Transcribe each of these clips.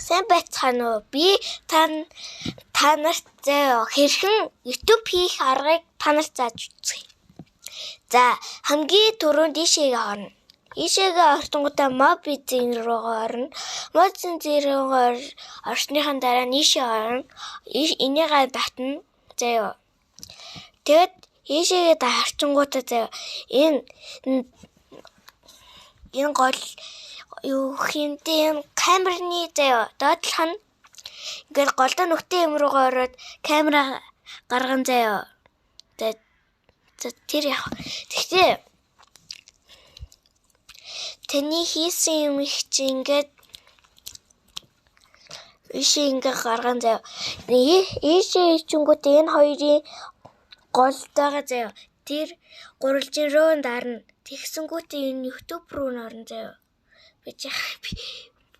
Сайн байцгаана уу? Би та нарт хэрхэн YouTube хийх аргыг та нарт зааж үзье. За, хамгийн түрүүнд ийшээгээ орно. Ийшээгээ ортонгуудаа mob эзэн руугаа орно. Mob эзэн руугаа орсныхан дараа ийшээ орно. Энийгээ татна. Заяа. Тэгэд ийшээгээ харчингуудаа заяа. Энэ гол юу хинтэн камерны заяа доотлох нь ингээд голдоо нүхтэй юм руугаа ороод камера гарган заяа. Тэр яах. Тэгтээ таны хийсэн юм их чи ингээд ийшээ ингээд гарган заяа. Ийшээ ичингүүт энэ хоёрын голдоогоо заяа. Тэр гурвалжин руу дарна. Тэгсэнгүүт энэ YouTube руу орно заяа. Би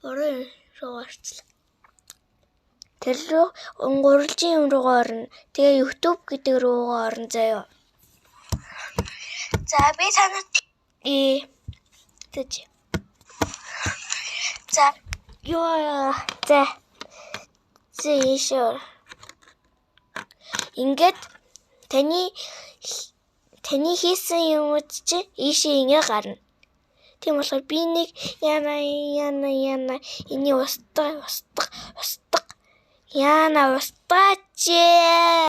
бороо руу орчлаа. Тэр рүү гурвалжин юм руугаа орно. Тэгээ YouTube гэдэг руугаа орно заяа. За би танад за ёо за ийшээ ингээд таны хийсэн юмуд чи ийшээ ингээ гарна. Тийм болохоор би нэг яна энийг устгах яна устгаач.